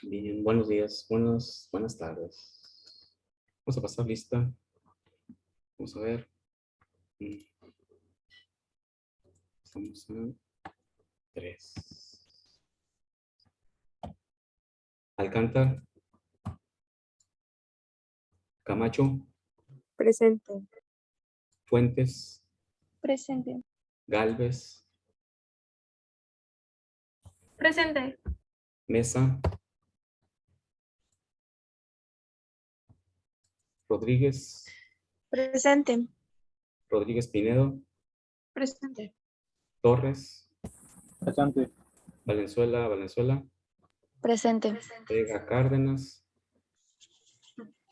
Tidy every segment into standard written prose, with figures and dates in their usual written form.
Bien, buenos días, buenas tardes. Vamos a pasar lista. Vamos a ver. Estamos en 3. Alcántar. Camacho. Presente. Fuentes. Presente. Galvez. Presente. Mesa. Rodríguez. Presente. Rodríguez Pinedo. Presente. Torres. Presente. Valenzuela. Presente. Vega Cárdenas.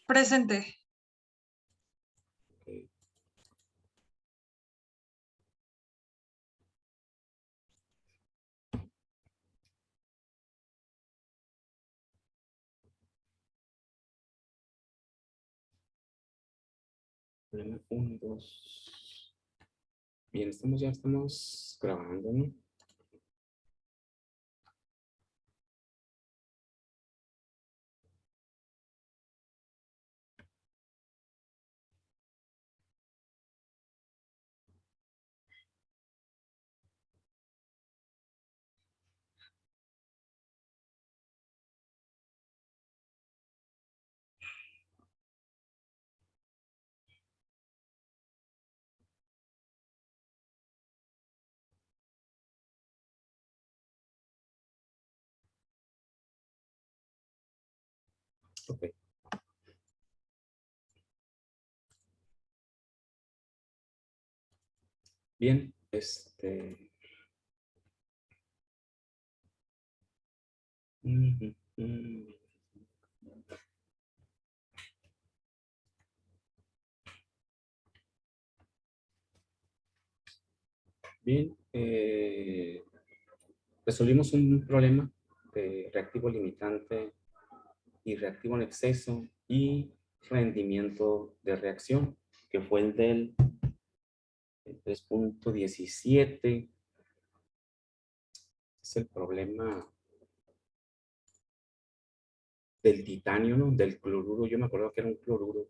Presente. Ok. Problema 1, 2. Bien, ya estamos grabando, ¿no? Ok. Bien, Bien, resolvimos un problema de reactivo limitante y reactivo en exceso y rendimiento de reacción, que fue el del 3.17. Es el problema del titanio, ¿no? Del cloruro. Yo me acuerdo que era un cloruro.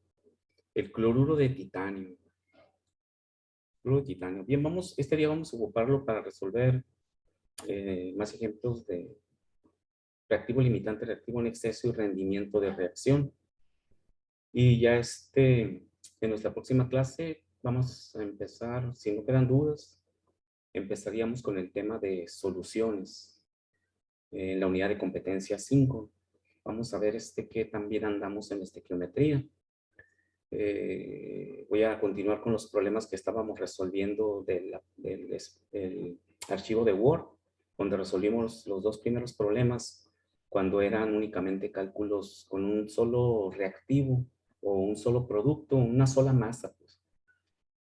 El cloruro de titanio. Cloruro de titanio. Bien, este día vamos a ocuparlo para resolver más ejemplos de reactivo limitante, reactivo en exceso y rendimiento de reacción. Y ya en nuestra próxima clase vamos a empezar, si no quedan dudas, empezaríamos con el tema de soluciones en la unidad de competencia 5. Vamos a ver qué también andamos en estequiometría. Voy a continuar con los problemas que estábamos resolviendo del archivo de Word, donde resolvimos los dos primeros problemas cuando eran únicamente cálculos con un solo reactivo o un solo producto, una sola masa. Pues.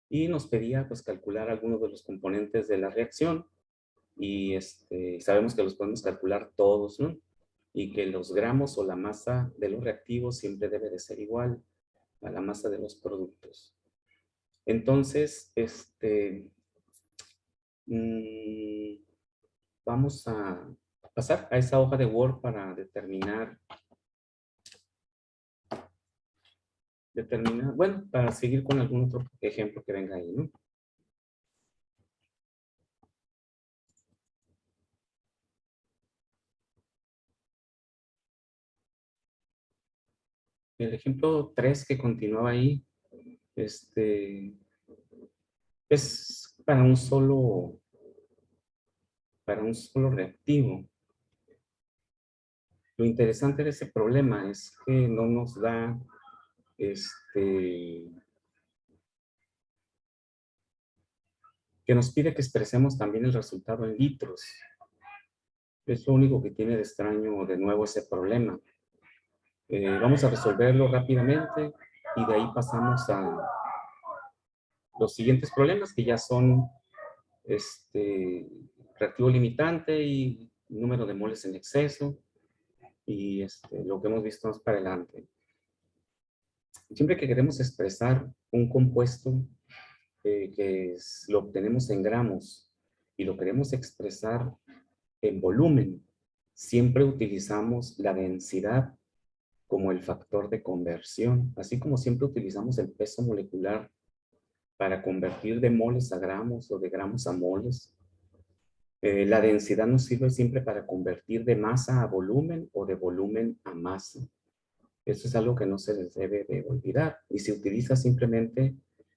Y nos pedía pues calcular algunos de los componentes de la reacción y sabemos que los podemos calcular todos, ¿no? Y que los gramos o la masa de los reactivos siempre debe de ser igual a la masa de los productos. Entonces, vamos a pasar a esa hoja de Word para determinar, bueno, para seguir con algún otro ejemplo que venga ahí, ¿no? El ejemplo 3 que continuaba ahí, es para un solo reactivo. Lo interesante de ese problema es que no nos da que nos pide que expresemos también el resultado en litros. Es lo único que tiene de extraño de nuevo ese problema. Vamos a resolverlo rápidamente y de ahí pasamos a los siguientes problemas que ya son reactivo limitante y número de moles en exceso y lo que hemos visto más para adelante. Siempre que queremos expresar un compuesto lo obtenemos en gramos y lo queremos expresar en volumen, siempre utilizamos la densidad como el factor de conversión, así como siempre utilizamos el peso molecular para convertir de moles a gramos o de gramos a moles. La densidad nos sirve siempre para convertir de masa a volumen o de volumen a masa. Eso es algo que no se les debe de olvidar y se utiliza simplemente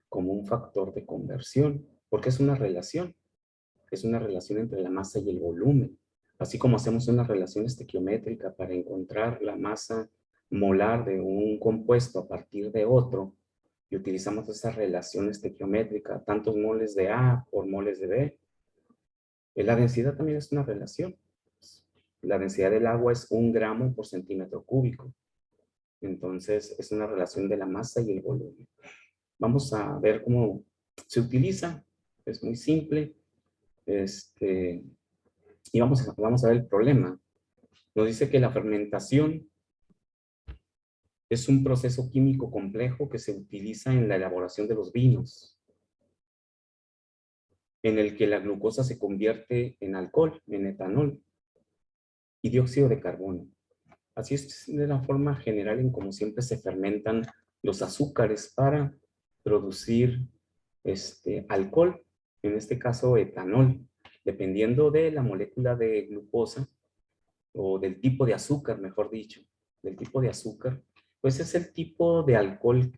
como un factor de conversión, porque es una relación entre la masa y el volumen. Así como hacemos una relación estequiométrica para encontrar la masa molar de un compuesto a partir de otro, y utilizamos esa relación estequiométrica, tantos moles de A por moles de B. La densidad también es una relación. La densidad del agua es 1 gramo por centímetro cúbico. Entonces, es una relación de la masa y el volumen. Vamos a ver cómo se utiliza. Es muy simple. Y vamos a ver el problema. Nos dice que la fermentación es un proceso químico complejo que se utiliza en la elaboración de los vinos, en el que la glucosa se convierte en alcohol, en etanol y dióxido de carbono. Así es de la forma general en cómo siempre se fermentan los azúcares para producir alcohol, en este caso etanol, dependiendo de la molécula de glucosa o del tipo de azúcar, mejor dicho, del tipo de azúcar, pues es el tipo de alcohol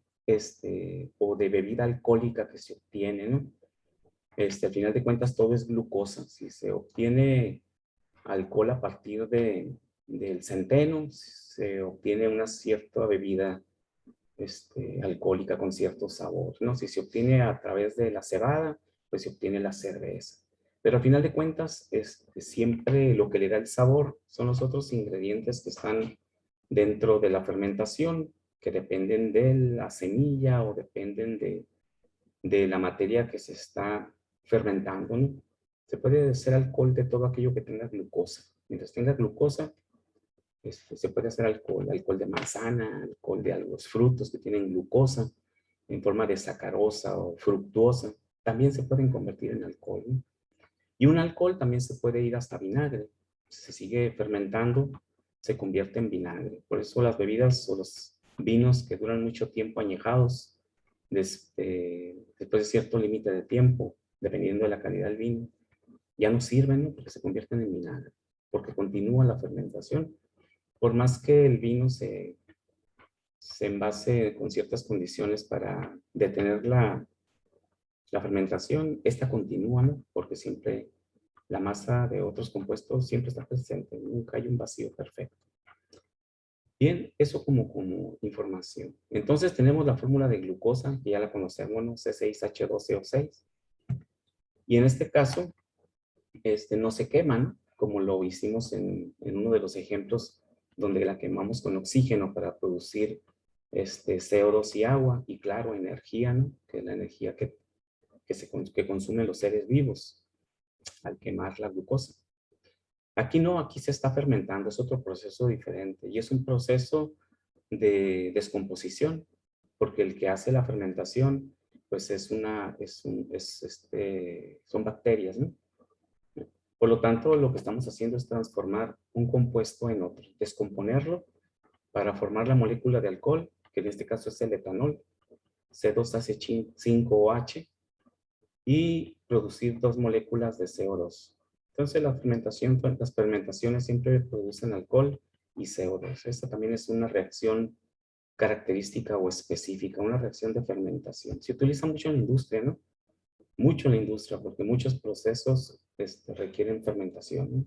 o de bebida alcohólica que se obtiene, ¿no? Al final de cuentas todo es glucosa. Si se obtiene alcohol a partir del centeno, se obtiene una cierta bebida alcohólica con cierto sabor, ¿no? Si se obtiene a través de la cebada, pues se obtiene la cerveza. Pero al final de cuentas, siempre lo que le da el sabor son los otros ingredientes que están dentro de la fermentación, que dependen de la semilla o dependen de la materia que se está fermentando, ¿no? Se puede hacer alcohol de todo aquello que tenga glucosa. Mientras tenga glucosa, se puede hacer alcohol de manzana, alcohol de algunos frutos que tienen glucosa en forma de sacarosa o fructuosa. También se pueden convertir en alcohol, ¿no? Y un alcohol también se puede ir hasta vinagre. Se sigue fermentando, se convierte en vinagre. Por eso las bebidas o los vinos que duran mucho tiempo añejados, después de cierto límite de tiempo, dependiendo de la calidad del vino, ya no sirven, ¿no? Porque se convierten en vinagre, porque continúa la fermentación. Por más que el vino se envase con ciertas condiciones para detener la fermentación, esta continúa, ¿no? Porque siempre la masa de otros compuestos siempre está presente, nunca hay un vacío perfecto. Bien, eso como información. Entonces tenemos la fórmula de glucosa, que ya la conocemos, ¿no? C6H12O6. Y en este caso, no se queman, como lo hicimos en uno de los ejemplos donde la quemamos con oxígeno para producir CO2 y agua, y claro, energía, ¿no? Que es la energía que consumen los seres vivos al quemar la glucosa. Aquí no, aquí se está fermentando, es otro proceso diferente, y es un proceso de descomposición, porque el que hace la fermentación, pues son bacterias, ¿no? Por lo tanto, lo que estamos haciendo es transformar un compuesto en otro, descomponerlo para formar la molécula de alcohol, que en este caso es el etanol, C2H5OH, y producir 2 moléculas de CO2. Entonces, las fermentaciones siempre producen alcohol y CO2. Esta también es una reacción característica o específica, una reacción de fermentación. Se utiliza mucho en la industria, ¿no? Mucho en la industria, porque muchos procesos requieren fermentación, ¿no?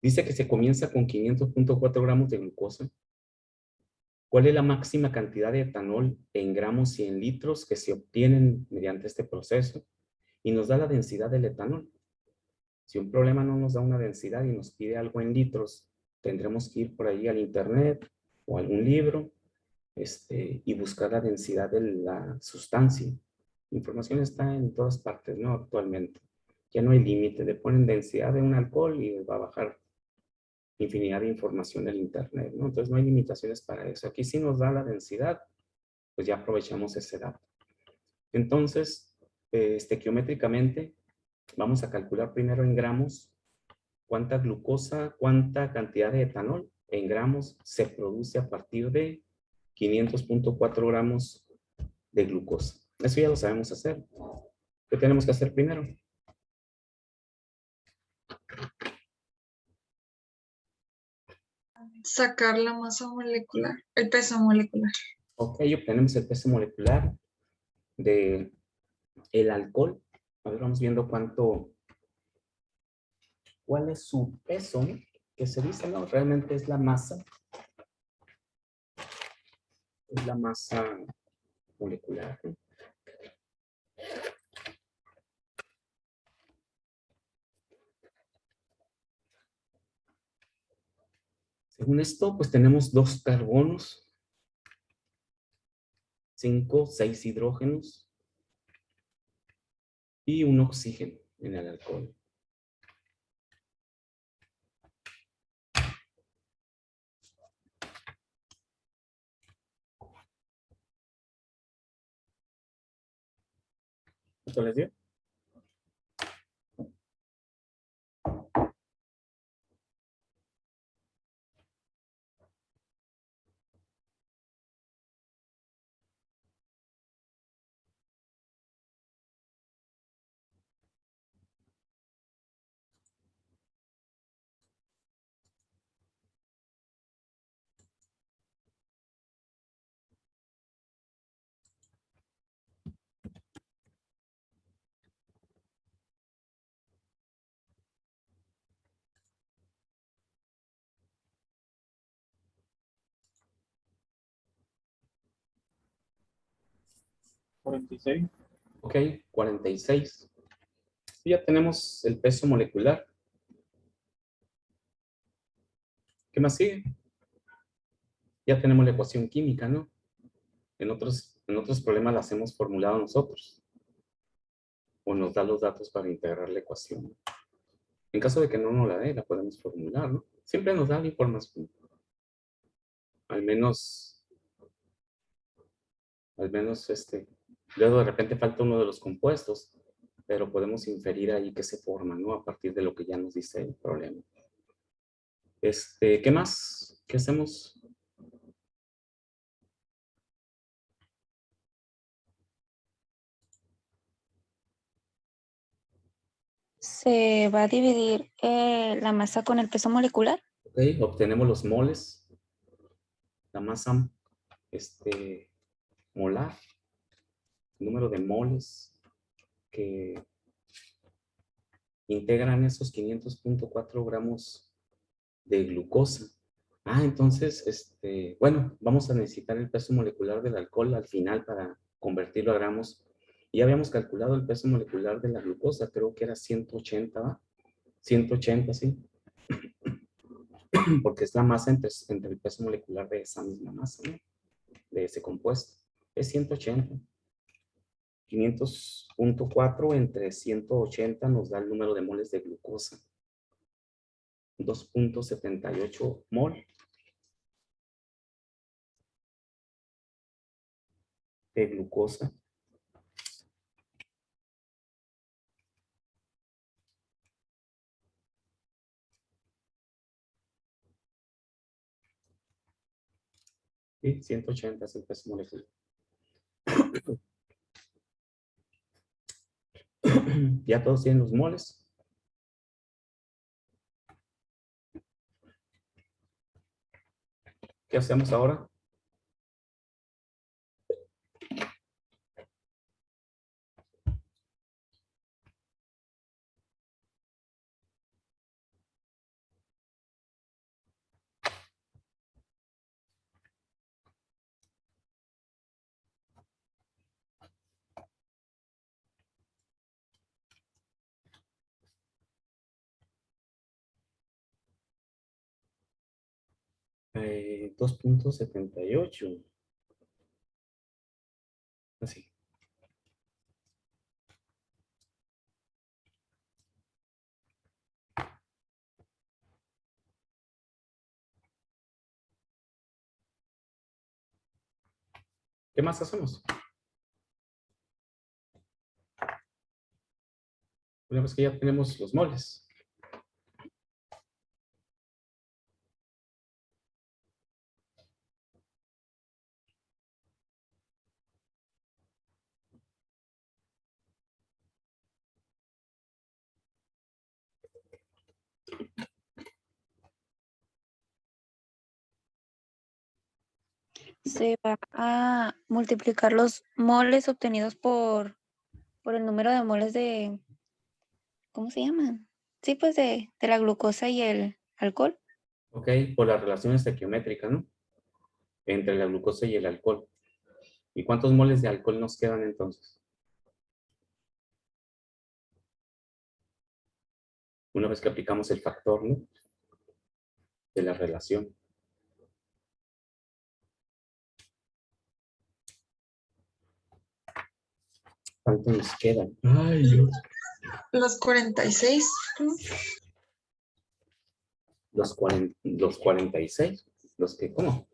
Dice que se comienza con 500.4 gramos de glucosa. ¿Cuál es la máxima cantidad de etanol en gramos y en litros que se obtienen mediante este proceso? Y nos da la densidad del etanol. Si un problema no nos da una densidad y nos pide algo en litros, tendremos que ir por ahí al internet o algún libro y buscar la densidad de la sustancia. La información está en todas partes, ¿no? Actualmente. Ya no hay límite. Le ponen densidad de un alcohol y va a bajar infinidad de información del internet, ¿no? Entonces no hay limitaciones para eso. Aquí sí nos da la densidad, pues ya aprovechamos ese dato. Entonces, estequiométricamente, vamos a calcular primero en gramos ¿Cuánta glucosa, cuánta cantidad de etanol en gramos se produce a partir de 500.4 gramos de glucosa? Eso ya lo sabemos hacer. ¿Qué tenemos que hacer primero? Sacar la masa molecular, el peso molecular. Ok, obtenemos el peso molecular de el alcohol. A ver, vamos viendo cuál es su peso, ¿no? Que se dice, ¿no? Realmente es la masa. Es la masa molecular, ¿no? Según esto, pues tenemos 2 carbonos, 5, 6 hidrógenos y un oxígeno en el alcohol. ¿Cuánto les dio? ¿46? Ok, 46. Y ya tenemos el peso molecular. ¿Qué más sigue? Ya tenemos la ecuación química, ¿no? En otros problemas las hemos formulado nosotros. O nos da los datos para integrar la ecuación. En caso de que no nos la dé, la podemos formular, ¿no? Siempre nos da la información. Al menos, luego de repente falta uno de los compuestos, pero podemos inferir ahí que se forma, ¿no? A partir de lo que ya nos dice el problema. ¿Qué más? ¿Qué hacemos? Se va a dividir la masa con el peso molecular. Ok, obtenemos los moles, la masa molar, el número de moles que integran esos 500.4 gramos de glucosa. Entonces, bueno, vamos a necesitar el peso molecular del alcohol al final para convertirlo a gramos. Y ya habíamos calculado el peso molecular de la glucosa, creo que era 180, ¿va? 180, sí, porque es la masa entre el peso molecular de esa misma masa, ¿no? De ese compuesto. Es 180. 500.4 entre 180 nos da el número de moles de glucosa. 2.78 mol de glucosa. Sí, 180 es el peso molecular. Ya todos tienen los moles. ¿Qué hacemos ahora? Eh, 2.78. Así. ¿Qué más hacemos? Una vez que ya tenemos los moles, se va a multiplicar los moles obtenidos por el número de moles de, ¿cómo se llaman? Sí, pues de la glucosa y el alcohol. Ok, por las relaciones estequiométricas, ¿no? Entre la glucosa y el alcohol. ¿Y cuántos moles de alcohol nos quedan entonces? Una vez que aplicamos el factor, ¿no? De la relación. ¿Cuánto nos quedan? Ay, Dios. Los 46, creo. Los 46. Los que, ¿cómo?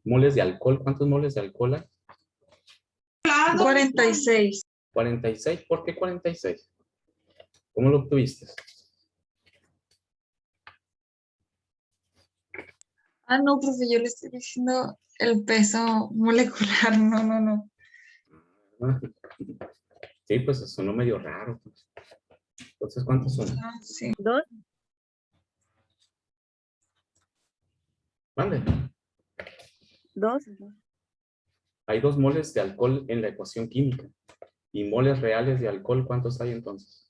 Moles de alcohol. ¿Cuántos moles de alcohol hay? 46. 46. ¿Por qué 46? ¿Cómo lo obtuviste? Ah, no, profe, yo le estoy diciendo el peso molecular. No, no, no. Ah, sí, pues sonó medio raro. Pues. Entonces, ¿cuántos son? Ah, sí. Dos. Mande. Dos. Hay 2 moles de alcohol en la ecuación química. ¿Y moles reales de alcohol cuántos hay entonces?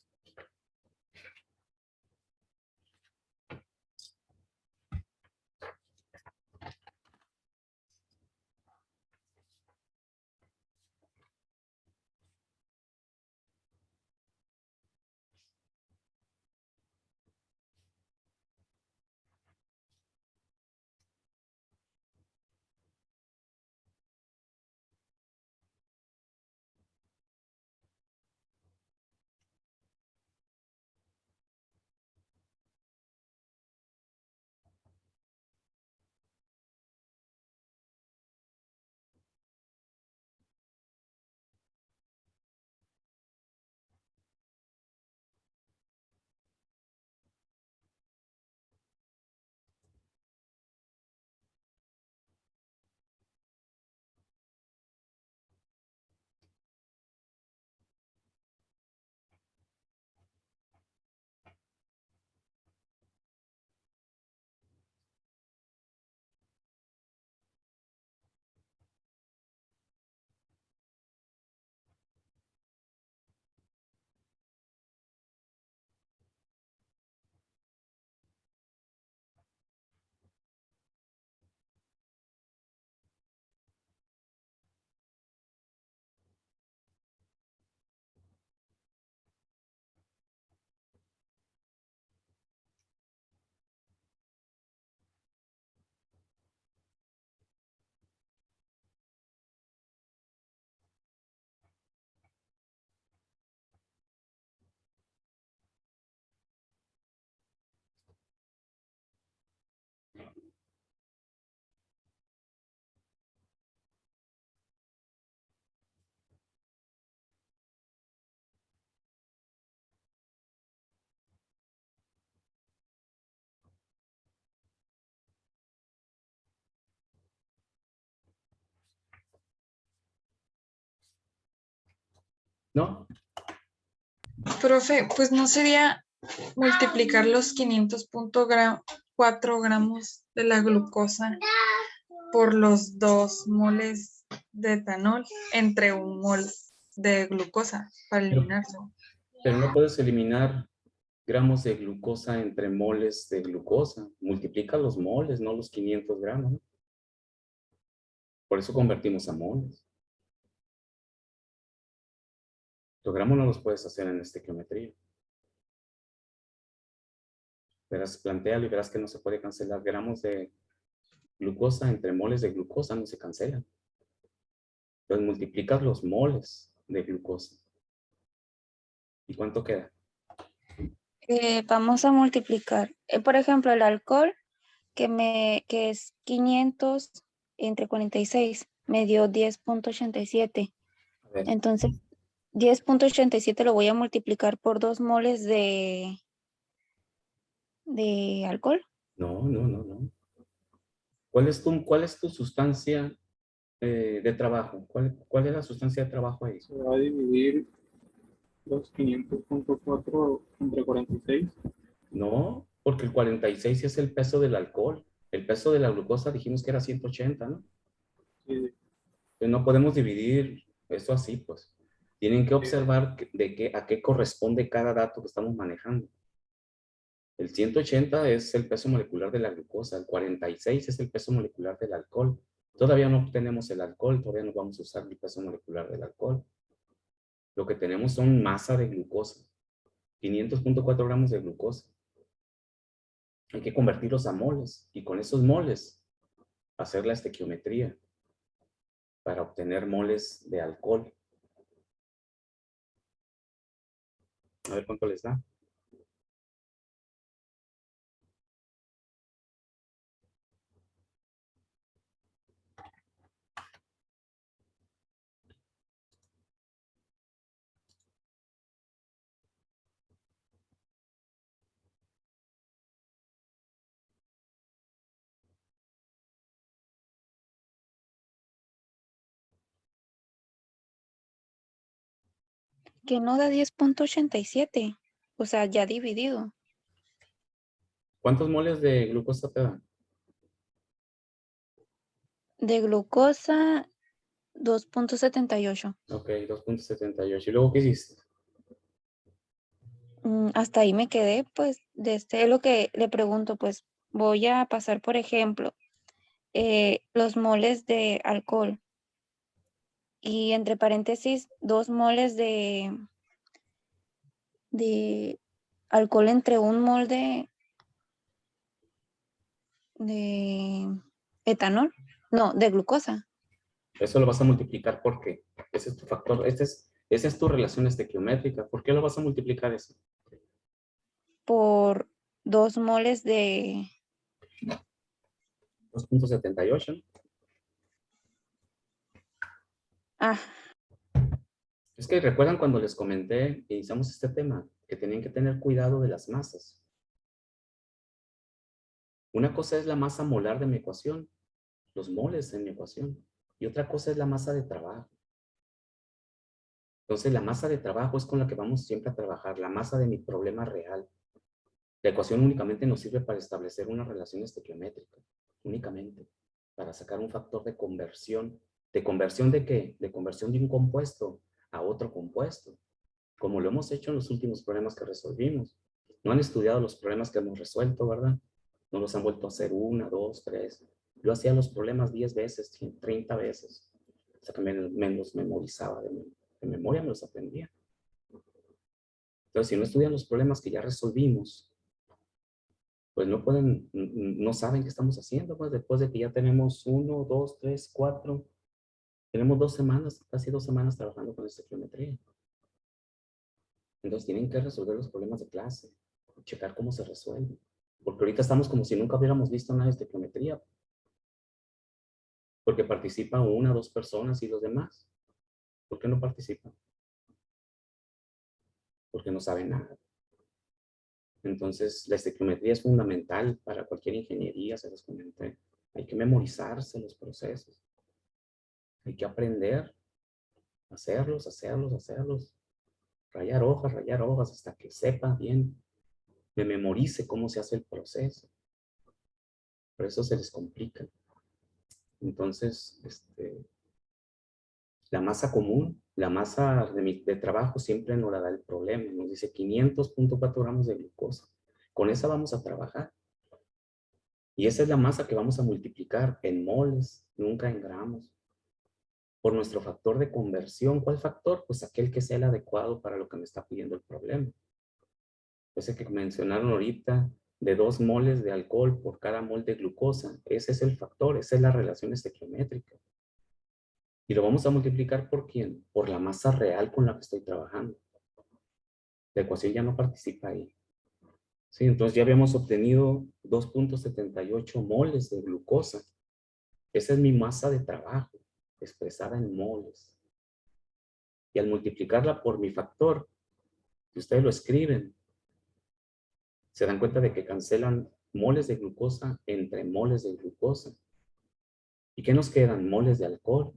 ¿No? Profe, pues no sería multiplicar los 500.4 gramos de la glucosa por los 2 moles de etanol entre un mol de glucosa para Pero, eliminarlo. pero no puedes eliminar gramos de glucosa entre moles de glucosa. Multiplica los moles, no los 500 gramos. ¿No? Por eso convertimos a moles. Los gramos no los puedes hacer en estequiometría. Verás, plantéalo y verás que no se puede cancelar gramos de glucosa entre moles de glucosa, no se cancelan. Entonces multiplicas los moles de glucosa. ¿Y cuánto queda? Vamos a multiplicar. Por ejemplo, el alcohol, que es 500 entre 46, me dio 10.87. A ver, Entonces, 10.87 lo voy a multiplicar por 2 moles de alcohol. no, no, no, no. ¿Cuál es tu sustancia de trabajo? ¿Cuál es la sustancia de trabajo ahí? Se va a dividir Los 500.4 entre 46. No, porque el 46 es el peso del alcohol. El peso de la glucosa dijimos que era 180, ¿no? Sí, Entonces no podemos dividir eso así, pues. Tienen que observar a qué corresponde cada dato que estamos manejando. El 180 es el peso molecular de la glucosa, el 46 es el peso molecular del alcohol. Todavía no tenemos el alcohol, todavía no vamos a usar el peso molecular del alcohol. Lo que tenemos son masa de glucosa, 500.4 gramos de glucosa. Hay que convertirlos a moles y con esos moles hacer la estequiometría para obtener moles de alcohol. A ver cuánto les da. Que no da 10.87. O sea, ya dividido. ¿Cuántos moles de glucosa te dan? De glucosa, 2.78. Ok, 2.78. ¿Y luego qué hiciste? Hasta ahí me quedé, pues, de este lo que le pregunto, pues, voy a pasar, por ejemplo, los moles de alcohol y entre paréntesis, 2 moles de alcohol entre un mol de etanol, no, de glucosa, Eso lo vas a multiplicar porque ese es tu factor, esa es tu relación estequiométrica. ¿Por qué lo vas a multiplicar eso? por 2 moles de, 2.78. ah, Es que recuerdan cuando les comenté que iniciamos este tema, que tenían que tener cuidado de las masas. Una cosa es la masa molar de mi ecuación, los moles en mi ecuación, y otra cosa es la masa de trabajo. Entonces, la masa de trabajo es con la que vamos siempre a trabajar, la masa de mi problema real. La ecuación únicamente nos sirve para establecer una relación estequiométrica, únicamente, para sacar un factor de conversión. ¿De conversión de qué? De conversión de un compuesto a otro compuesto, como lo hemos hecho en los últimos problemas que resolvimos. No han estudiado los problemas que hemos resuelto, ¿verdad? No los han vuelto a hacer 1, 2, 3. Yo hacía los problemas 10 veces, 30 veces. O sea que me los memorizaba de memoria, me los aprendía. Entonces, si no estudian los problemas que ya resolvimos, pues no pueden, no saben qué estamos haciendo, pues después de que ya tenemos 1, 2, 3, 4, tenemos 2 semanas, casi 2 semanas trabajando con esta geometría. Entonces tienen que resolver los problemas de clase, checar cómo se resuelven. Porque ahorita estamos como si nunca hubiéramos visto nada de estequiometría. Porque participan 1 o 2 personas y los demás. ¿Por qué no participan? Porque no saben nada. Entonces, la estequiometría es fundamental para cualquier ingeniería, se los comenté. Hay que memorizarse los procesos. Hay que aprender a hacerlos, hacerlos, hacerlos. Rayar hojas hasta que sepa bien, me memorice cómo se hace el proceso. Por eso se les complica. Entonces, la masa común, la masa de trabajo siempre nos la da el problema. Nos dice 500.4 gramos de glucosa. Con esa vamos a trabajar. Y esa es la masa que vamos a multiplicar en moles, nunca en gramos. Por nuestro factor de conversión. ¿Cuál factor? Pues aquel que sea el adecuado para lo que me está pidiendo el problema. Ese que mencionaron ahorita, de 2 moles de alcohol por cada mol de glucosa. Ese es el factor, esa es la relación estequiométrica. Y lo vamos a multiplicar ¿por quién? Por la masa real con la que estoy trabajando. La ecuación ya no participa ahí. ¿Sí? Entonces ya habíamos obtenido 2.78 moles de glucosa. Esa es mi masa de trabajo, expresada en moles. Y al multiplicarla por mi factor, si ustedes lo escriben, se dan cuenta de que cancelan moles de glucosa entre moles de glucosa. ¿Y qué nos quedan? Moles de alcohol,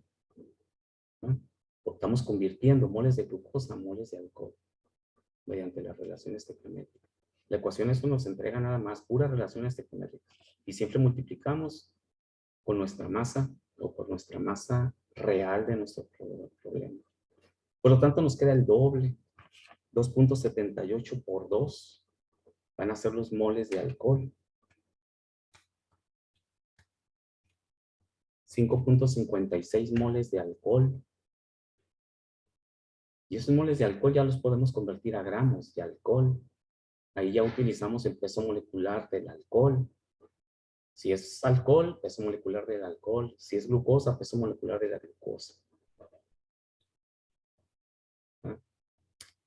¿no? Estamos convirtiendo moles de glucosa a moles de alcohol. mediante las relaciones estequiométricas. La ecuación esto nos entrega nada más puras relaciones estequiométricas. Y siempre multiplicamos con nuestra masa o por nuestra masa real de nuestro problema. Por lo tanto, nos queda el doble. 2.78 por 2 van a ser los moles de alcohol. 5.56 moles de alcohol. Y esos moles de alcohol ya los podemos convertir a gramos de alcohol. Ahí ya utilizamos el peso molecular del alcohol. Si es alcohol, peso molecular del alcohol. Si es glucosa, peso molecular de la glucosa. ¿Ah?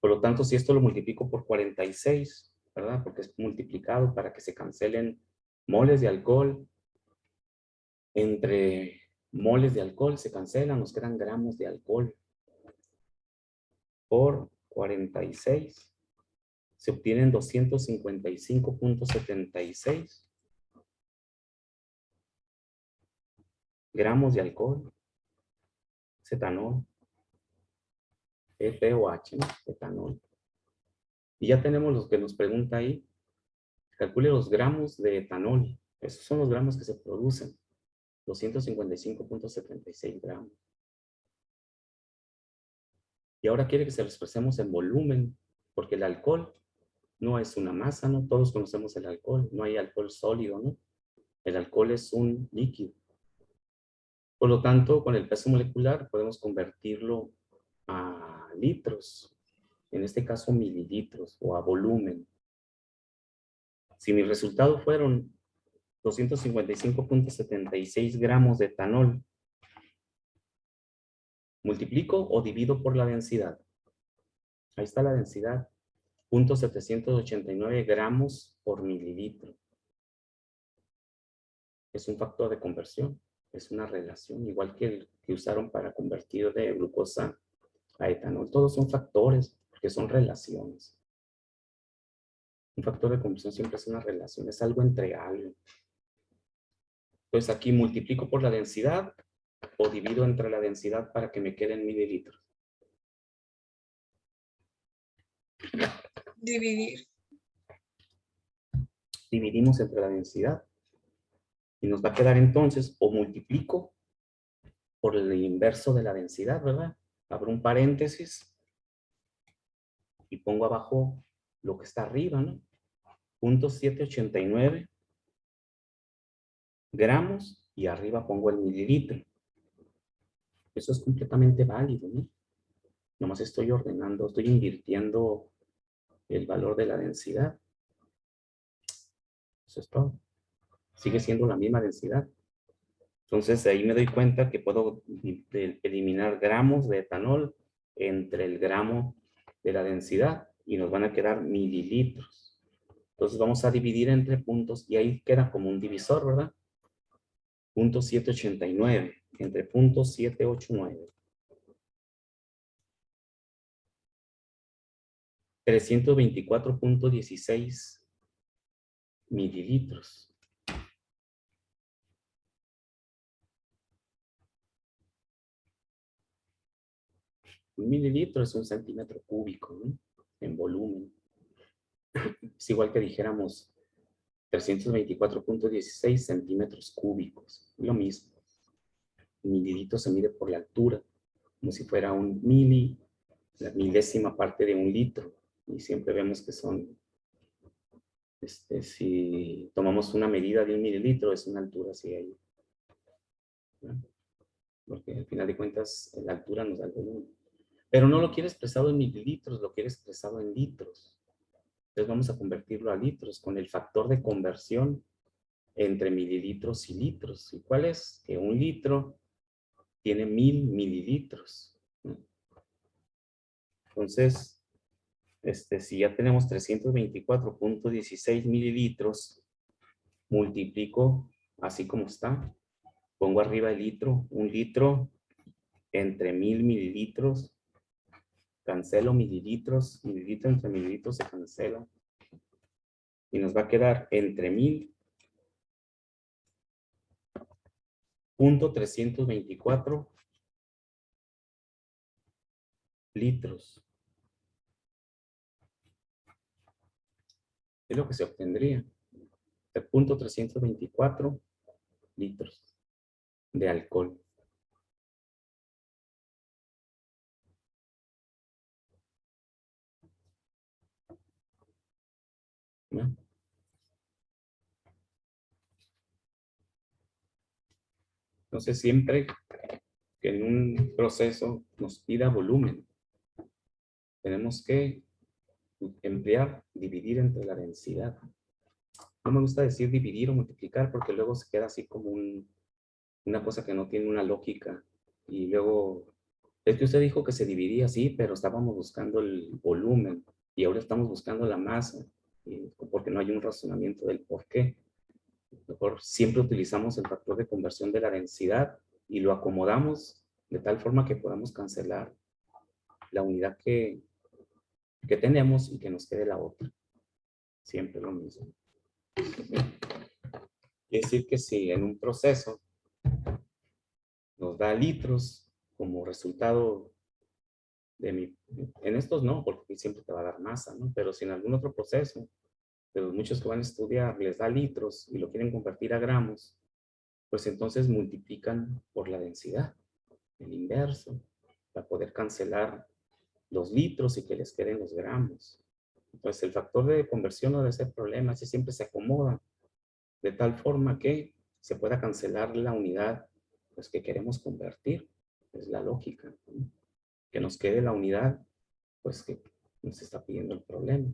Por lo tanto, si esto lo multiplico por 46, ¿verdad? Porque es multiplicado para que se cancelen moles de alcohol. Entre moles de alcohol se cancelan, nos quedan gramos de alcohol. Por 46 se obtienen 255.76 gramos de alcohol, cetanol, EPOH, ¿no? Etanol. Y ya tenemos los que nos pregunta ahí. Calcule los gramos de etanol. Esos son los gramos que se producen. 255.76 gramos. Y ahora quiere que se lo expresemos en volumen, porque el alcohol no es una masa, ¿no? Todos conocemos el alcohol. No hay alcohol sólido, ¿no? El alcohol es un líquido. Por lo tanto, con el peso molecular podemos convertirlo a litros. En este caso, mililitros o a volumen. Si mis resultados fueron 255.76 gramos de etanol, multiplico o divido por la densidad. Ahí está la densidad. 0.789 gramos por mililitro. Es un factor de conversión. Es una relación, igual que el que usaron para convertir de glucosa a etanol. Todos son factores, porque son relaciones. Un factor de conversión siempre es una relación, es algo entre algo. Entonces aquí multiplico por la densidad o divido entre la densidad para que me queden mililitros. Dividir. Dividimos entre la densidad y nos va a quedar entonces o multiplico por el inverso de la densidad, ¿verdad? Abro un paréntesis y pongo abajo lo que está arriba, ¿no? 0.789 gramos y arriba pongo el mililitro. Eso es completamente válido, ¿no? Nomás estoy ordenando, estoy invirtiendo el valor de la densidad. Eso es todo. Sigue siendo la misma densidad. Entonces ahí me doy cuenta que puedo eliminar gramos de etanol entre el gramo de la densidad y nos van a quedar mililitros. Entonces vamos a dividir entre puntos y ahí queda como un divisor, ¿verdad? 0.789 entre 0.789. 324.16 mililitros. Un mililitro es un centímetro cúbico, ¿no? En volumen. Es igual que dijéramos 324.16 centímetros cúbicos. Lo mismo. El mililitro se mide por la altura, como si fuera un mili, la milésima parte de un litro. Y siempre vemos que son, si tomamos una medida de un mililitro, es una altura así ahí. ¿No? Porque al final de cuentas, la altura nos da el volumen. Pero no lo quiere expresado en mililitros, lo quiere expresado en litros. Entonces vamos a convertirlo a litros con el factor de conversión entre mililitros y litros. ¿Y cuál es? Que un litro tiene 1000 mililitros. Entonces, si ya tenemos 324.16 mililitros, multiplico así como está. Pongo arriba el litro, un litro entre 1000 mililitros. Cancelo mililitros, mililitro entre mililitros se cancela. Y nos va a quedar entre 1000.324 litros. Es lo que se obtendría. De 0.324 litros de alcohol. ¿No? Entonces, siempre que en un proceso nos pida volumen, tenemos que emplear, dividir entre la densidad. No me gusta decir dividir o multiplicar porque luego se queda así como una cosa que no tiene una lógica. Y luego, es que usted dijo que se dividía así, pero estábamos buscando el volumen y ahora estamos buscando la masa, porque no hay un razonamiento del por qué. Mejor siempre utilizamos el factor de conversión de la densidad y lo acomodamos de tal forma que podamos cancelar la unidad que tenemos y que nos quede la otra. Siempre lo mismo. Quiere decir que si en un proceso nos da litros como resultado de en estos no, porque siempre te va a dar masa, ¿no? Pero si en algún otro proceso, de los muchos que van a estudiar, les da litros y lo quieren convertir a gramos, pues entonces multiplican por la densidad, el inverso, para poder cancelar los litros y que les queden los gramos. Entonces el factor de conversión no debe ser problema, ese siempre se acomoda de tal forma que se pueda cancelar la unidad pues, que queremos convertir. Es la lógica, ¿no? Que nos quede la unidad pues que nos está pidiendo el problema.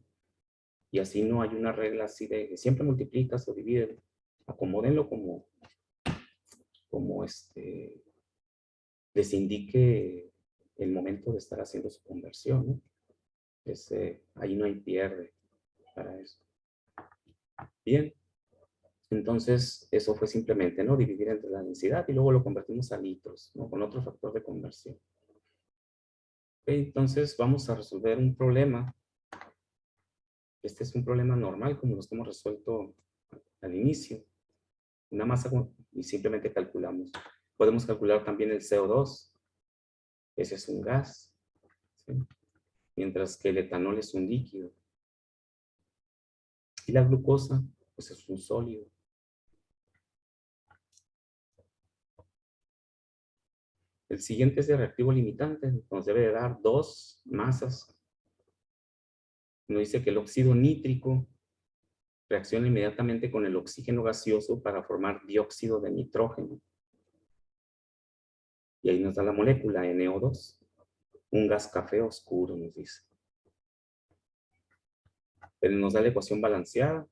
Y así no hay una regla así de que siempre multiplicas o divides. Acomódenlo como les indique el momento de estar haciendo su conversión, ¿no? Ahí no hay pierde para eso. Bien, entonces eso fue simplemente, ¿no? Dividir entre la densidad y luego lo convertimos a litros, ¿no? Con otro factor de conversión. Okay, entonces vamos a resolver un problema. Este es un problema normal como los que hemos resuelto al inicio. Una masa y simplemente calculamos. Podemos calcular también el CO2. Ese es un gas, ¿sí? Mientras que el etanol es un líquido. Y la glucosa, pues es un sólido. El siguiente es de reactivo limitante. Nos debe de dar dos masas. Nos dice que el óxido nítrico reacciona inmediatamente con el oxígeno gaseoso para formar dióxido de nitrógeno. Y ahí nos da la molécula NO2. Un gas café oscuro, nos dice. Pero nos da la ecuación balanceada.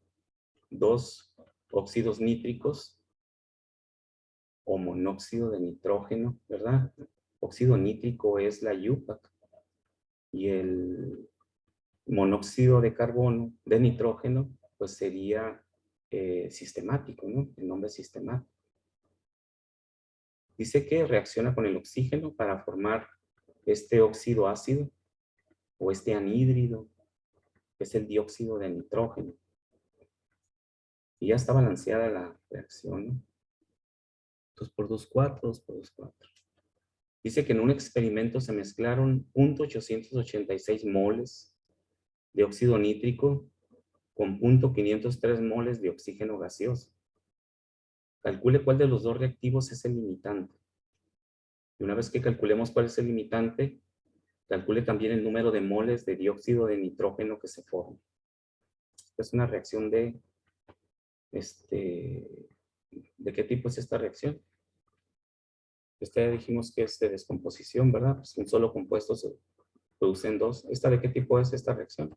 Dos óxidos nítricos o monóxido de nitrógeno, ¿verdad? Óxido nítrico es la UPAC y el monóxido de carbono, de nitrógeno, pues sería sistemático, ¿no? El nombre sistemático. Dice que reacciona con el oxígeno para formar este óxido ácido o este anhídrido, que es el dióxido de nitrógeno. Y ya está balanceada la reacción, ¿no? 2 por 2, 4, 2 por 2, 4. Dice que en un experimento se mezclaron 0.886 moles de óxido nítrico con 0.503 moles de oxígeno gaseoso. Calcule cuál de los dos reactivos es el limitante. Y una vez que calculemos cuál es el limitante, calcule también el número de moles de dióxido de nitrógeno que se forma. Esta es una reacción ¿de qué tipo es esta reacción? Ya dijimos que es de descomposición, ¿verdad? Pues un solo compuesto se produce en dos. ¿Esta de qué tipo es esta reacción?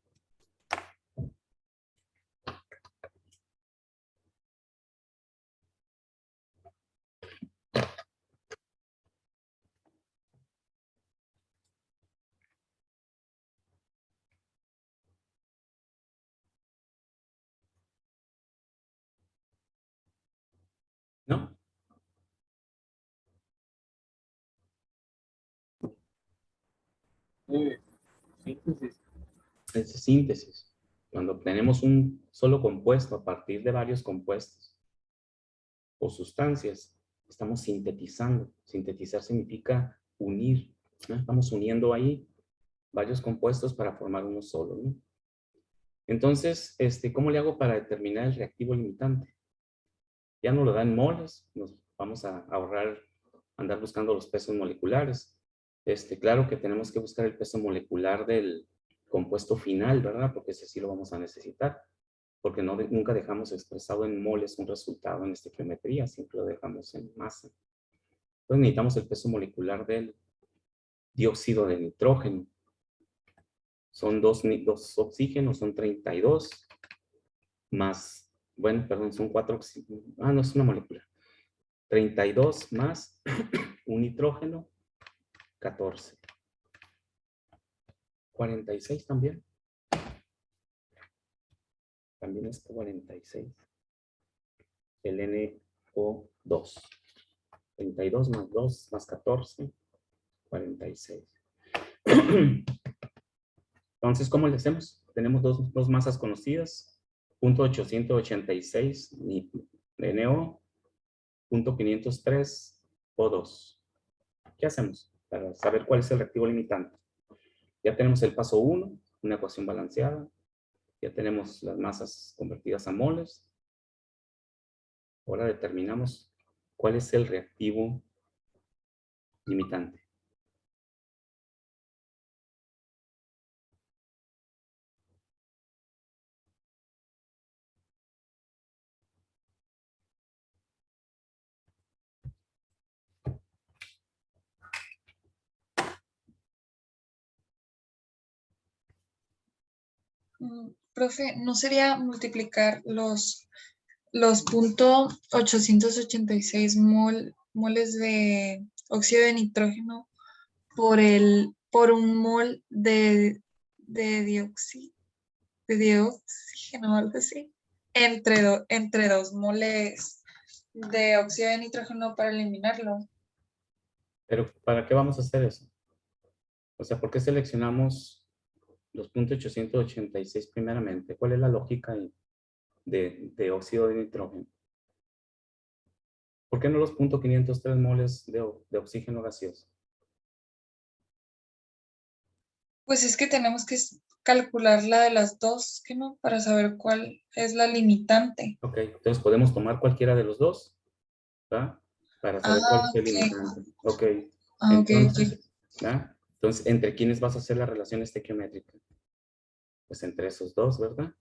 ¿No? Síntesis. Es de síntesis. Cuando obtenemos un solo compuesto a partir de varios compuestos o sustancias, estamos sintetizando. Sintetizar significa unir, ¿no? Estamos uniendo ahí varios compuestos para formar uno solo, ¿no? Entonces, ¿cómo le hago para determinar el reactivo limitante? Ya no lo da en moles, nos vamos a ahorrar andar buscando los pesos moleculares. Claro que tenemos que buscar el peso molecular del compuesto final, ¿verdad? Porque ese sí lo vamos a necesitar. Porque nunca dejamos expresado en moles un resultado en estequiometría, siempre lo dejamos en masa. Entonces necesitamos el peso molecular del dióxido de nitrógeno. Son dos oxígenos, son 32, más, bueno, perdón, son 4 oxígenos. Ah, no, es una molécula. 32 más un nitrógeno, 14. 46 también. También es 46. El NO2. 32 más 2 más 14, 46. Entonces, ¿cómo le hacemos? Tenemos dos masas conocidas. 0.886 NO, 0.503 O2. ¿Qué hacemos para saber cuál es el reactivo limitante? Ya tenemos el paso 1, una ecuación balanceada. Ya tenemos las masas convertidas a moles. Ahora determinamos cuál es el reactivo limitante. Profe, ¿no sería multiplicar los punto 886 moles de óxido de nitrógeno por un mol de dioxígeno o algo así? Entre 2 moles de óxido de nitrógeno para eliminarlo. Pero, ¿para qué vamos a hacer eso? O sea, ¿por qué seleccionamos los .886 primeramente? ¿Cuál es la lógica ahí de óxido de nitrógeno? ¿Por qué no los .503 moles de oxígeno gaseoso? Pues es que tenemos que calcular la de las dos, ¿qué no? Para saber cuál es la limitante. Ok, entonces podemos tomar cualquiera de los dos, ¿verdad? Para saber cuál Ah, es el ok. limitante. Ok, Ah, ok, entonces, ok. ¿verdad? Entonces, ¿entre quiénes vas a hacer la relación estequiométrica? Pues entre esos dos, ¿verdad?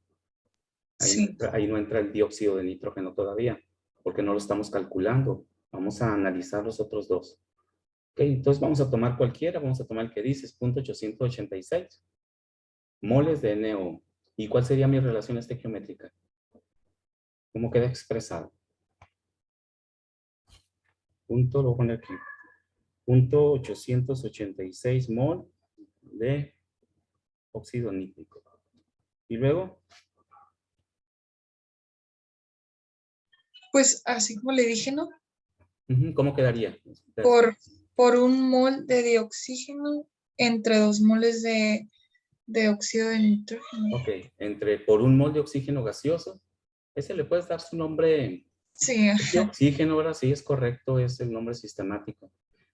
Sí. Ahí no entra el dióxido de nitrógeno todavía, porque no lo estamos calculando. Vamos a analizar los otros dos. Ok, entonces vamos a tomar cualquiera, vamos a tomar el que dices, .886 moles de NO. ¿Y cuál sería mi relación estequiométrica? ¿Cómo queda expresado? Lo voy a poner aquí. 886 mol de óxido nítrico. Y luego, Pues así como le dije, ¿no? ¿cómo quedaría? Por un mol de dioxígeno entre 2 moles de óxido de nitrógeno. Ok, por un mol de oxígeno gaseoso, ese le puedes dar su nombre Sí, de oxígeno, ahora sí es correcto, es el nombre sistemático.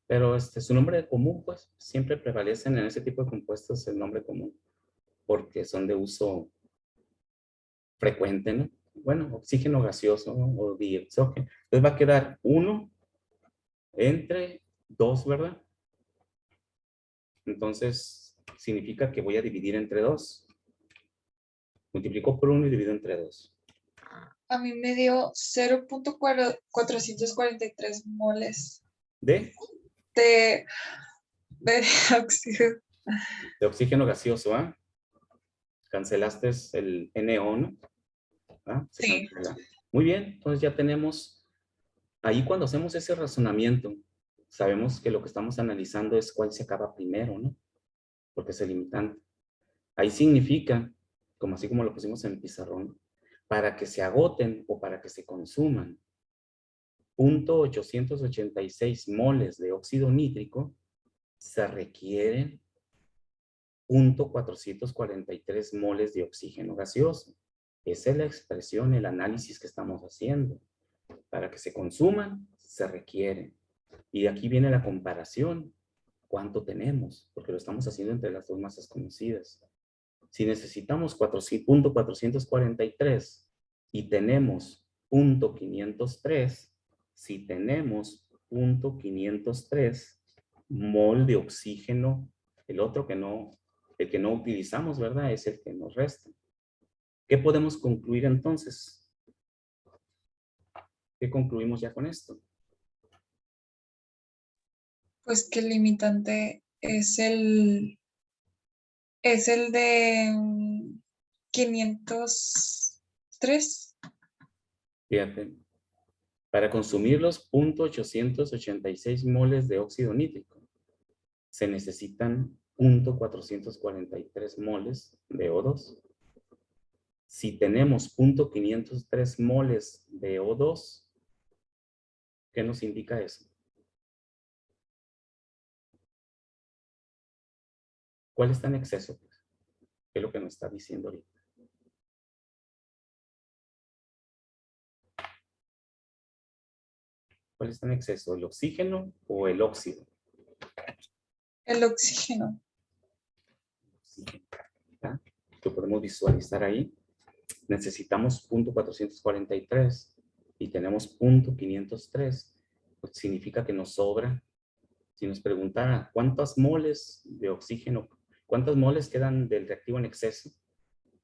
Pero su nombre común, pues, siempre prevalecen en ese tipo de compuestos el nombre común, porque son de uso frecuente, ¿no? Bueno, oxígeno gaseoso, ¿no? O dióxido. Entonces va a quedar 1 entre 2, ¿verdad? Entonces significa que voy a dividir entre 2. Multiplico por 1 y divido entre 2. a mí me dio 0.443 moles De de, de óxido. oxígeno gaseoso, ¿ah? Cancelaste el NO, ¿no? ¿Ah? Se Sí. cancela. Muy bien, entonces ya tenemos, ahí cuando hacemos ese razonamiento, sabemos que lo que estamos analizando es cuál se acaba primero, ¿no? Porque es el limitante. Ahí significa, como así como lo pusimos en el pizarrón, para que se agoten o para que se consuman 0.886 moles de óxido nítrico, se requieren 0.443 moles de oxígeno gaseoso. Esa es la expresión, el análisis que estamos haciendo. Para que se consuman, se requieren. Y de aquí viene la comparación. ¿Cuánto tenemos? Porque lo estamos haciendo entre las dos masas conocidas. Si necesitamos 400.443 y tenemos 0.503, si tenemos 0.503 mol de oxígeno, el que no utilizamos, ¿verdad? Es el que nos resta. ¿Qué podemos concluir entonces? ¿Qué concluimos ya con esto? Pues que el limitante es el de 503. Fíjate, para consumir los 0.886 moles de óxido nítrico, se necesitan 0.443 moles de O2. Si tenemos 0.503 moles de O2, ¿qué nos indica eso? ¿Cuál está en exceso? ¿Qué es lo que nos está diciendo ahorita? ¿Cuál está en exceso? ¿El oxígeno o el óxido? El oxígeno. ¿Verdad? Lo podemos visualizar ahí. Necesitamos 0.443 y tenemos 0.503. Pues significa que nos sobra. Si nos preguntara cuántas moles de oxígeno, cuántas moles quedan del reactivo en exceso,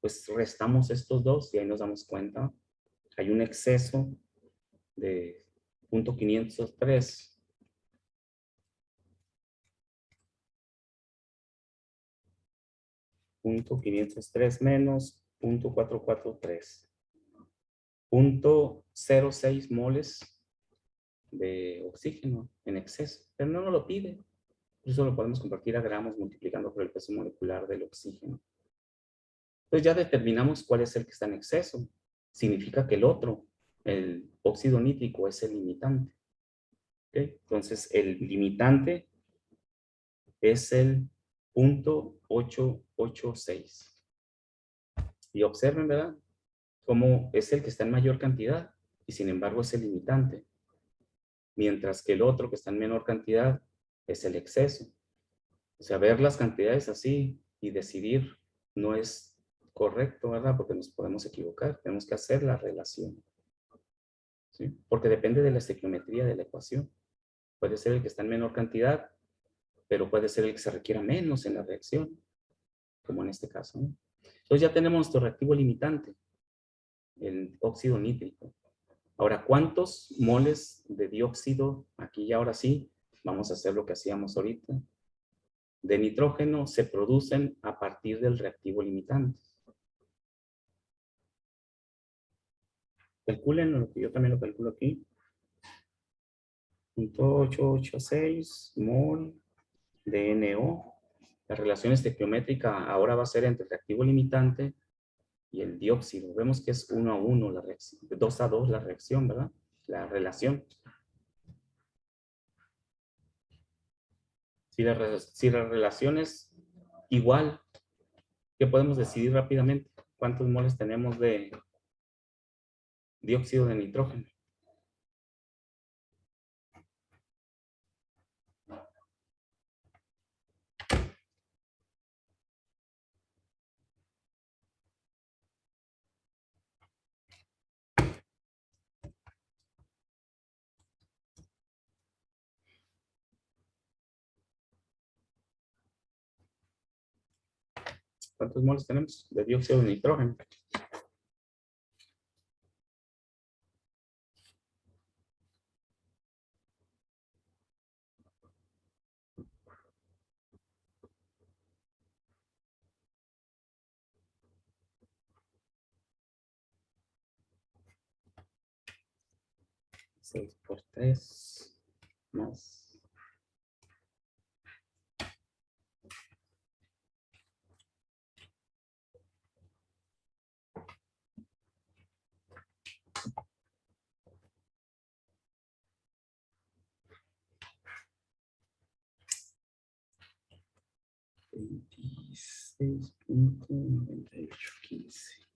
pues restamos estos dos y ahí nos damos cuenta. Hay un exceso de 0.503. 0.503 menos 0.443. 0.06 moles de oxígeno en exceso, pero no nos lo pide. Eso lo podemos convertir a gramos multiplicando por el peso molecular del oxígeno. Entonces ya determinamos cuál es el que está en exceso. Significa que el otro, el óxido nítrico, es el limitante. ¿Okay? Entonces el limitante es el 0.886. Y observen, ¿verdad? Cómo es el que está en mayor cantidad y sin embargo es el limitante. Mientras que el otro que está en menor cantidad es el exceso. O sea, ver las cantidades así y decidir no es correcto, ¿verdad? Porque nos podemos equivocar. Tenemos que hacer la relación. ¿Sí? Porque depende de la estequiometría de la ecuación. Puede ser el que está en menor cantidad, pero puede ser el que se requiera menos en la reacción, como en este caso, ¿no? Entonces ya tenemos nuestro reactivo limitante, el óxido nítrico. Ahora, ¿cuántos moles de dióxido, aquí y ahora sí, vamos a hacer lo que hacíamos ahorita, de nitrógeno se producen a partir del reactivo limitante? Calculen lo que yo también lo calculo aquí. 0.886 mol de NO. La relación estequiométrica ahora va a ser entre el reactivo limitante y el dióxido. Vemos que es 1 a 1 la reacción, 2 a 2 la reacción, ¿verdad? La relación. Si la relación es igual, ¿qué podemos decidir rápidamente? ¿Cuántos moles tenemos de dióxido de nitrógeno? ¿Cuántos moles tenemos de dióxido de nitrógeno? Seis por 3 más 26.9815.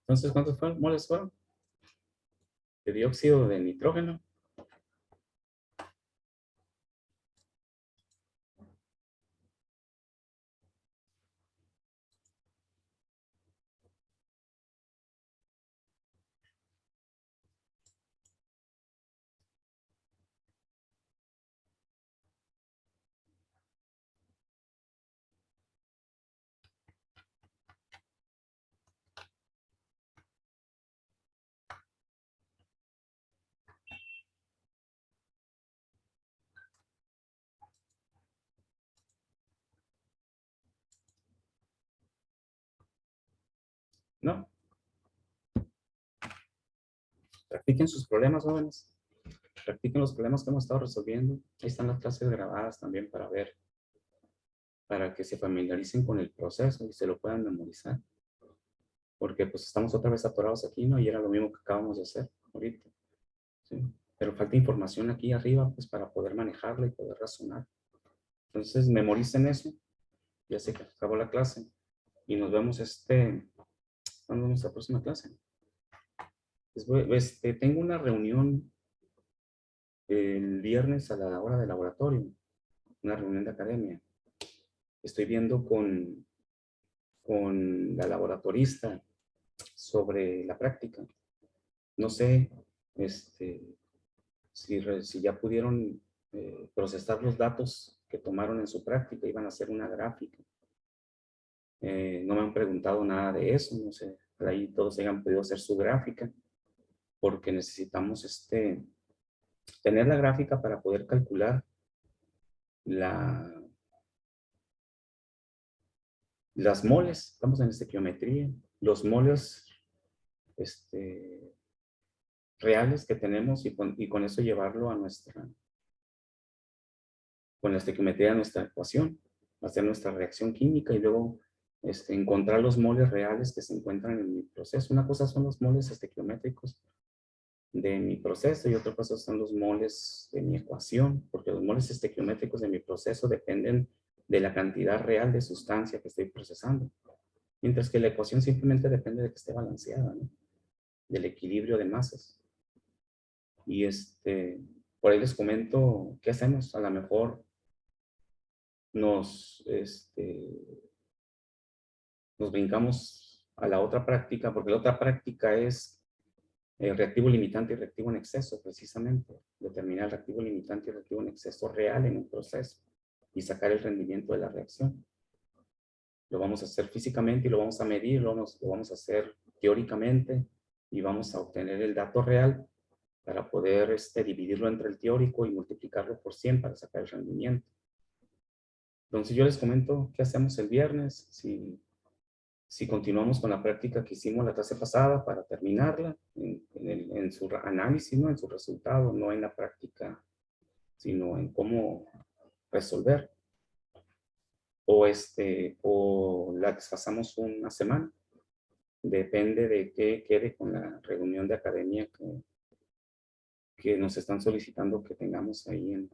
Entonces, ¿cuántos moles fueron? De dióxido de nitrógeno. ¿No? Practiquen sus problemas, jóvenes. Practiquen los problemas que hemos estado resolviendo. Ahí están las clases grabadas también para ver, para que se familiaricen con el proceso y se lo puedan memorizar. Porque pues estamos otra vez atorados aquí, ¿no? Y era lo mismo que acabamos de hacer ahorita. ¿Sí? Pero falta información aquí arriba, pues para poder manejarla y poder razonar. Entonces, memoricen eso. Ya sé que acabó la clase. Y nos vemos ¿cuándo es nuestra próxima clase? Tengo una reunión el viernes a la hora de laboratorio, una reunión de academia. Estoy viendo con la laboratorista sobre la práctica. No sé si ya pudieron procesar los datos que tomaron en su práctica. Iban a hacer una gráfica. No me han preguntado nada de eso. No sé, por ahí todos hayan podido hacer su gráfica, porque necesitamos tener la gráfica para poder calcular las moles. Estamos en estequiometría. Los moles reales que tenemos y con eso llevarlo a con la estequiometría a nuestra ecuación, hacer nuestra reacción química y luego encontrar los moles reales que se encuentran en mi proceso. Una cosa son los moles estequiométricos de mi proceso y otra cosa son los moles de mi ecuación, porque los moles estequiométricos de mi proceso dependen de la cantidad real de sustancia que estoy procesando, mientras que la ecuación simplemente depende de que esté balanceada, ¿no? Del equilibrio de masas. Y por ahí les comento qué hacemos. A lo mejor nos brincamos a la otra práctica, porque la otra práctica es reactivo limitante y reactivo en exceso, precisamente. Determinar el reactivo limitante y reactivo en exceso real en un proceso y sacar el rendimiento de la reacción. Lo vamos a hacer físicamente y lo vamos a medir, lo vamos a hacer teóricamente y vamos a obtener el dato real para poder dividirlo entre el teórico y multiplicarlo por 100 para sacar el rendimiento. Entonces yo les comento qué hacemos el viernes, si continuamos con la práctica que hicimos la clase pasada para terminarla en su análisis, ¿no? En su resultado, no en la práctica, sino en cómo resolver. O la desfasamos una semana. Depende de qué quede con la reunión de academia que nos están solicitando que tengamos ahí en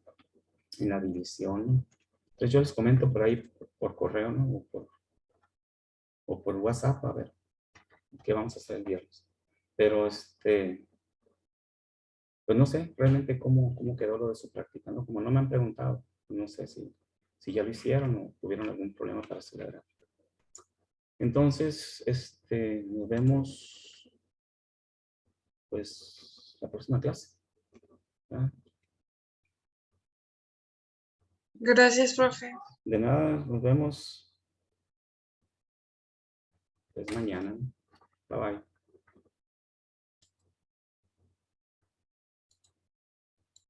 la división, ¿no? Entonces yo les comento por ahí por correo, ¿no? O por WhatsApp, a ver qué vamos a hacer el viernes. Pero pues no sé realmente cómo quedó lo de su práctica, ¿no? Como no me han preguntado, no sé si ya lo hicieron o tuvieron algún problema para celebrar. Entonces, nos vemos pues la próxima clase. ¿Ah? Gracias, profe. De nada, nos vemos pues mañana. Bye bye.